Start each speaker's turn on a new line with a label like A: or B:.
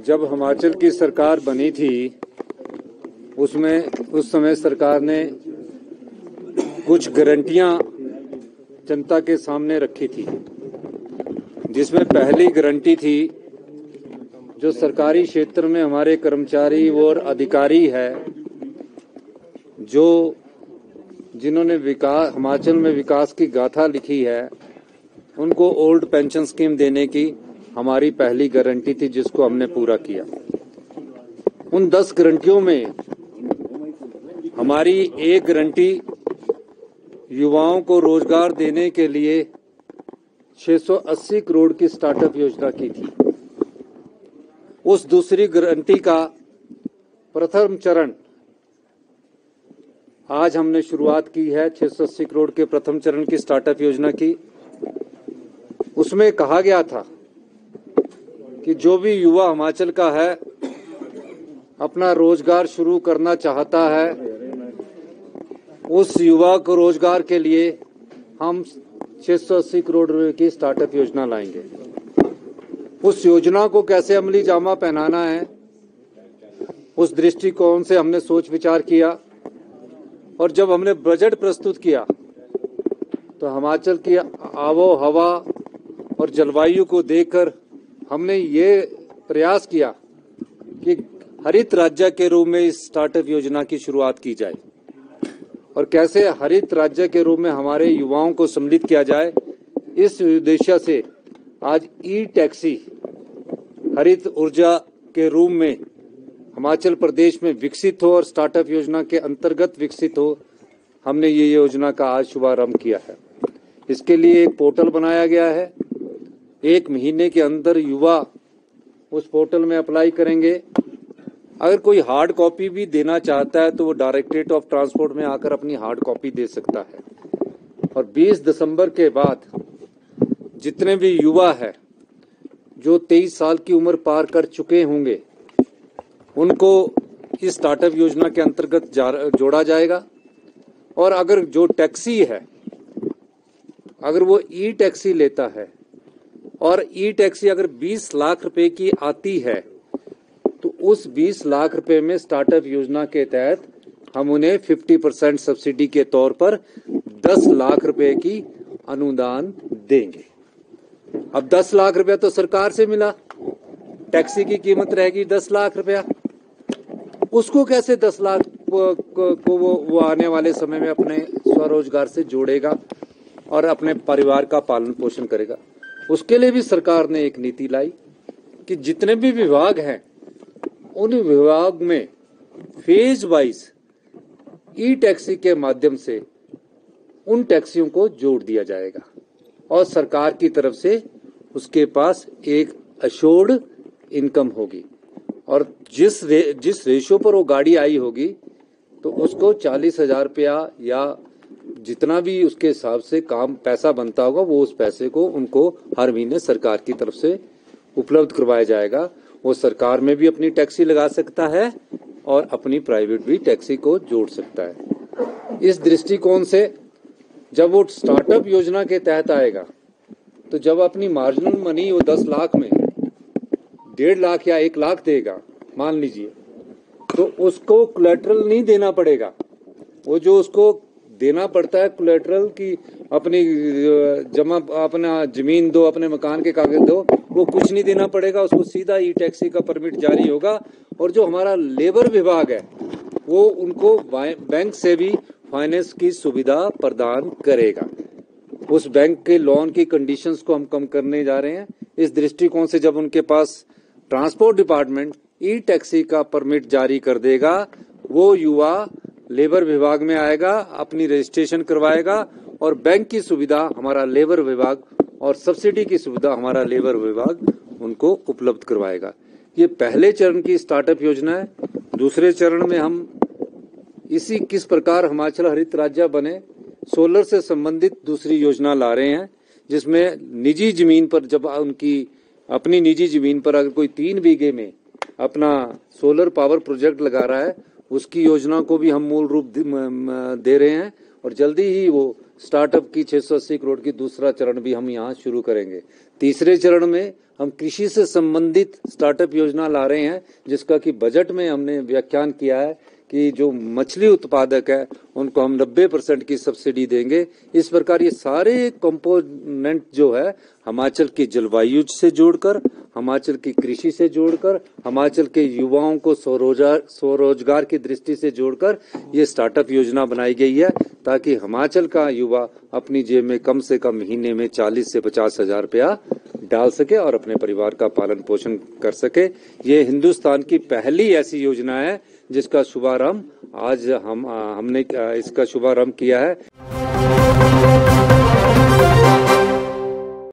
A: जब हिमाचल की सरकार बनी थी उस समय सरकार ने कुछ गारंटियां जनता के सामने रखी थी, जिसमें पहली गारंटी थी जो सरकारी क्षेत्र में हमारे कर्मचारी और अधिकारी है जिन्होंने हिमाचल में विकास की गाथा लिखी है, उनको ओल्ड पेंशन स्कीम देने की हमारी पहली गारंटी थी, जिसको हमने पूरा किया। उन 10 गारंटियों में हमारी एक गारंटी युवाओं को रोजगार देने के लिए 680 करोड़ की स्टार्टअप योजना की थी। उस दूसरी गारंटी का प्रथम चरण आज हमने शुरुआत की है, 680 करोड़ के प्रथम चरण की स्टार्टअप योजना की। उसमें कहा गया था कि जो भी युवा हिमाचल का है, अपना रोजगार शुरू करना चाहता है, उस युवा को रोजगार के लिए हम 680 करोड़ रुपए की स्टार्टअप योजना लाएंगे। उस योजना को कैसे अमली जामा पहनाना है, उस दृष्टिकोण से हमने सोच विचार किया। और जब हमने बजट प्रस्तुत किया तो हिमाचल की आबो हवा और जलवायु को देखकर हमने ये प्रयास किया कि हरित राज्य के रूप में इस स्टार्टअप योजना की शुरुआत की जाए और कैसे हरित राज्य के रूप में हमारे युवाओं को सम्मिलित किया जाए। इस उद्देश्य से आज ई टैक्सी हरित ऊर्जा के रूप में हिमाचल प्रदेश में विकसित हो और स्टार्टअप योजना के अंतर्गत विकसित हो, हमने ये योजना का आज शुभारंभ किया है। इसके लिए एक पोर्टल बनाया गया है। 1 महीने के अंदर युवा उस पोर्टल में अप्लाई करेंगे। अगर कोई हार्ड कॉपी भी देना चाहता है तो वो डायरेक्टरेट ऑफ ट्रांसपोर्ट में आकर अपनी हार्ड कॉपी दे सकता है। और 20 दिसंबर के बाद जितने भी युवा है जो 23 साल की उम्र पार कर चुके होंगे, उनको इस स्टार्टअप योजना के अंतर्गत जोड़ा जाएगा। और अगर जो टैक्सी है, अगर वो ई टैक्सी लेता है और ई टैक्सी अगर 20 लाख रुपए की आती है तो उस 20 लाख रुपए में स्टार्टअप योजना के तहत हम उन्हें 50% सब्सिडी के तौर पर 10 लाख रुपए की अनुदान देंगे। अब 10 लाख रुपया तो सरकार से मिला, टैक्सी की कीमत रहेगी 10 लाख रुपया। उसको कैसे 10 लाख को वो आने वाले समय में अपने स्वरोजगार से जोड़ेगा और अपने परिवार का पालन पोषण करेगा। उसके लिए भी सरकार ने एक नीति लाई कि जितने भी विभाग हैं उन विभाग में फेज वाइज ई टैक्सी के माध्यम से उन टैक्सियों को जोड़ दिया जाएगा और सरकार की तरफ से उसके पास एक अश्योर्ड इनकम होगी। और जिस रेशो पर वो गाड़ी आई होगी तो उसको 40,000 रुपया या जितना भी उसके हिसाब से काम पैसा बनता होगा, वो उस पैसे को उनको हर महीने सरकार की तरफ से उपलब्ध करवाया जाएगा। वो सरकार में भी अपनी टैक्सी लगा सकता है और अपनी प्राइवेट भी टैक्सी को जोड़ सकता है। इस दृष्टिकोण से जब वो स्टार्टअप योजना के तहत आएगा तो जब अपनी मार्जिनल मनी वो 10 लाख में 1.5 लाख या 1 लाख देगा मान लीजिए, तो उसको कोलैटरल नहीं देना पड़ेगा। वो जो उसको देना पड़ता है कोलैटरल की अपनी अपना जमीन दो, अपने मकान के कागज दो, वो कुछ नहीं देना पड़ेगा। उसको सीधा ई टैक्सी का परमिट जारी होगा। और जो हमारा लेबर विभाग है वो उनको बैंक से भी फाइनेंस की सुविधा प्रदान करेगा। उस बैंक के लोन की कंडीशंस को हम कम करने जा रहे हैं। इस दृष्टिकोण से जब उनके पास ट्रांसपोर्ट डिपार्टमेंट ई टैक्सी का परमिट जारी कर देगा, वो युवा लेबर विभाग में आएगा, अपनी रजिस्ट्रेशन करवाएगा और बैंक की सुविधा हमारा लेबर विभाग और सब्सिडी की सुविधा हमारा लेबर विभाग उनको उपलब्ध करवाएगा। ये पहले चरण की स्टार्टअप योजना है। दूसरे चरण में हम किस प्रकार हिमाचल हरित राज्य बने, सोलर से संबंधित दूसरी योजना ला रहे हैं, जिसमें निजी जमीन पर जब अपनी निजी जमीन पर अगर कोई 3 बीघे में अपना सोलर पावर प्रोजेक्ट लगा रहा है, उसकी योजना को भी हम मूल रूप दे रहे हैं और जल्दी ही वो स्टार्टअप की 680 करोड़ की दूसरा चरण भी हम यहाँ शुरू करेंगे। तीसरे चरण में हम कृषि से संबंधित स्टार्टअप योजना ला रहे हैं, जिसका कि बजट में हमने व्याख्यान किया है कि जो मछली उत्पादक है उनको हम 90% की सब्सिडी देंगे। इस प्रकार ये सारे कंपोनेंट जो है हिमाचल की जलवायु से जोड़कर, हिमाचल की कृषि से जोड़कर, हिमाचल के युवाओं को स्वरोजगार की दृष्टि से जोड़कर ये स्टार्टअप योजना बनाई गई है, ताकि हिमाचल का युवा अपनी जेब में कम से कम महीने में 40 से 50 हजार रुपया डाल सके और अपने परिवार का पालन पोषण कर सके। ये हिंदुस्तान की पहली ऐसी योजना है जिसका शुभारंभ आज हमने इसका शुभारंभ किया है।